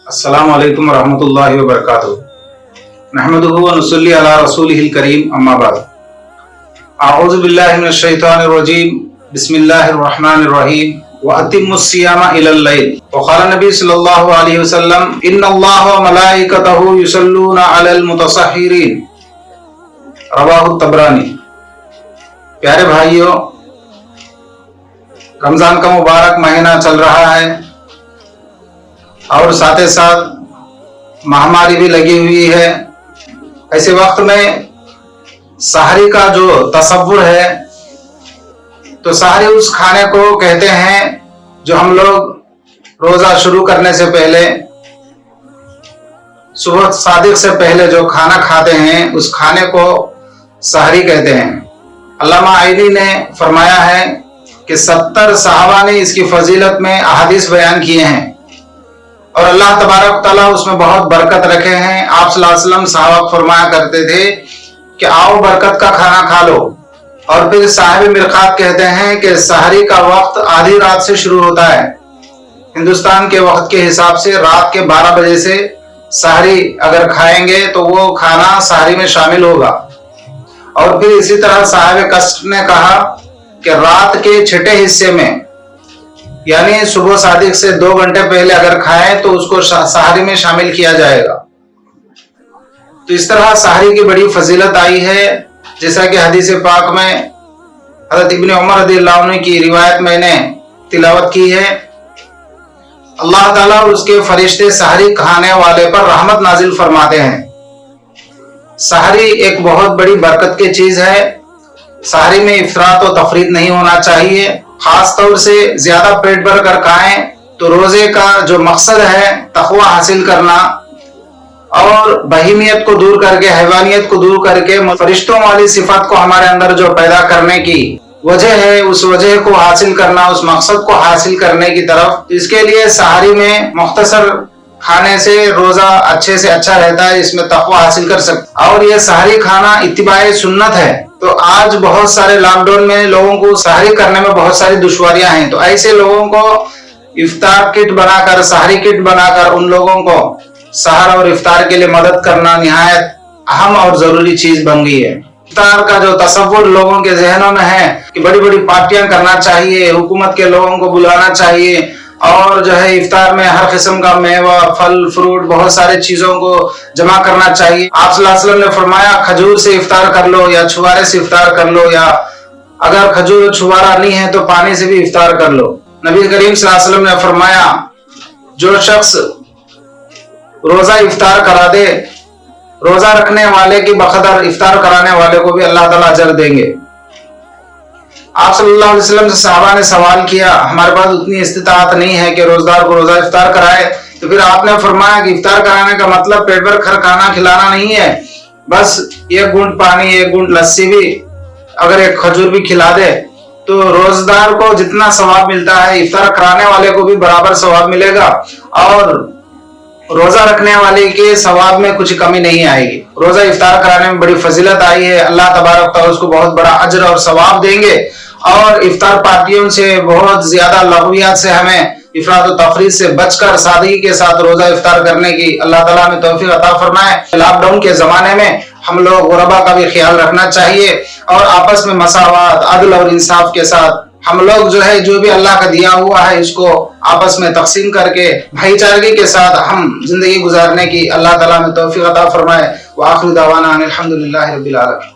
السلام علیکم ورحمۃ اللہ وبرکاتہ۔ نحمدہ ونصلی علی رسولہ الکریم، اما بعد۔ اعوذ باللہ من الشیطان الرجیم، بسم اللہ الرحمن الرحیم۔ وَأَتِمُّوا الصِّيَامَ إِلَى اللَّيْلِ، وقال نبی صلی اللہ علیہ وسلم، ان اللہ وملائکتہ یصلون علی المتصحرین، رواہ الطبرانی۔ پیارے بھائیوں، رمضان کا مبارک مہینہ چل رہا ہے اور ساتھ ساتھ مہاماری بھی لگی ہوئی ہے۔ ایسے وقت میں سحری کا جو تصور ہے تو سحری اس کھانے کو کہتے ہیں جو ہم لوگ روزہ شروع کرنے سے پہلے، صبح صادق سے پہلے جو کھانا کھاتے ہیں اس کھانے کو سحری کہتے ہیں۔ علامہ عینی نے فرمایا ہے کہ 70 صحابہ نے اس کی فضیلت میں احادیث بیان کیے ہیں اور اللہ تبارک تعالیٰ اس میں بہت برکت رکھے ہیں۔ آپ صلی اللہ علیہ وسلم صحابہ فرمایا کرتے تھے کہ آؤ برکت کا کھانا کھا لو، اور پھر صاحب مرقات کہتے ہیں کہ سحری کا وقت آدھی رات سے شروع ہوتا ہے۔ ہندوستان کے وقت کے حساب سے رات کے 12 بجے سے سحری اگر کھائیں گے تو وہ کھانا سحری میں شامل ہوگا۔ اور پھر اسی طرح صاحب کشف نے کہا کہ رات کے چھٹے حصے میں، یعنی صبح صادق سے 2 گھنٹے پہلے اگر کھائیں تو اس کو سحری میں شامل کیا جائے گا۔ تو اس طرح سحری کی بڑی فضیلت آئی ہے، جیسا کہ حدیث پاک میں حضرت ابن عمر رضی اللہ عنہ کی روایت میں نے تلاوت کی ہے۔ اللہ تعالیٰ اور اس کے فرشتے سحری کھانے والے پر رحمت نازل فرماتے ہیں۔ سحری ایک بہت بڑی برکت کی چیز ہے۔ سحری میں افراط و تفریط نہیں ہونا چاہیے، خاص طور سے زیادہ پیٹ بھر کر کھائیں تو روزے کا جو مقصد ہے تقوی حاصل کرنا اور بہیمیت کو دور کر کے، حیوانیت کو دور کر کے فرشتوں والی صفات کو ہمارے اندر جو پیدا کرنے کی وجہ ہے، اس وجہ کو حاصل کرنا، اس مقصد کو حاصل کرنے کی طرف، اس کے لیے سحری میں مختصر کھانے سے روزہ اچھے سے اچھا رہتا ہے، اس میں تقوی حاصل کر سکتے۔ اور یہ سحری کھانا اتباع سنت ہے۔ تو آج بہت سارے لاک ڈاؤن میں لوگوں کو سحری کرنے میں بہت ساری دشواریاں ہیں، تو ایسے لوگوں کو افطار کٹ بنا کر، سحری کٹ بنا کر ان لوگوں کو سحر اور افطار کے لیے مدد کرنا نہایت اہم اور ضروری چیز بن گئی ہے۔ افطار کا جو تصور لوگوں کے ذہنوں میں ہے کہ بڑی بڑی پارٹیاں کرنا چاہیے، حکومت کے لوگوں کو بلانا چاہیے، اور جو ہے افطار میں ہر قسم کا میوہ، پھل، فروٹ، بہت سارے چیزوں کو جمع کرنا چاہیے۔ آپ صلی اللہ علیہ وسلم نے فرمایا کھجور سے افطار کر لو یا چھوارے سے افطار کر لو، یا اگر کھجور چھوارا نہیں ہے تو پانی سے بھی افطار کر لو۔ نبی کریم صلی اللہ علیہ وسلم نے فرمایا جو شخص روزہ افطار کرا دے، روزہ رکھنے والے کی بقدر افطار کرانے والے کو بھی اللہ تعالیٰ اجر دیں گے۔ آپ صلی اللہ علیہ وسلم سے صحابہ نے سوال کیا، ہمارے پاس اتنی استطاعت نہیں ہے کہ روزدار کو روزہ افطار کرائے، تو پھر آپ نے فرمایا کہ افطار کرانے کا مطلب پیٹ بھر کھانا کھلانا نہیں ہے، بس 1 گھونٹ پانی، 1 گھونٹ لسی بھی، اگر 1 کھجور بھی کھلا دے تو روزدار کو جتنا ثواب ملتا ہے افطار کرانے والے کو بھی برابر ثواب ملے گا، اور روزہ رکھنے والے کے ثواب میں کچھ کمی نہیں آئے گی۔ روزہ افطار کرانے میں بڑی فضیلت آئی ہے، اللہ تبارک تعالیٰ اس کو بہت بڑا اجر اور ثواب دیں گے۔ اور افطار پارٹیوں سے، بہت زیادہ لغویات سے ہمیں افراط و تفریط سے بچ کر سادگی کے ساتھ روزہ افطار کرنے کی اللہ تعالیٰ نے توفیق عطا فرمائے۔ لاک ڈاؤن کے زمانے میں ہم لوگ غربا کا بھی خیال رکھنا چاہیے، اور آپس میں مساوات، عدل اور انصاف کے ساتھ ہم لوگ جو ہے جو بھی اللہ کا دیا ہوا ہے اس کو آپس میں تقسیم کر کے بھائی چارگی کے ساتھ ہم زندگی گزارنے کی اللہ تعالیٰ نے توفیق عطا فرمائے۔ وآخر دعوانا ان الحمد للہ رب العالمین۔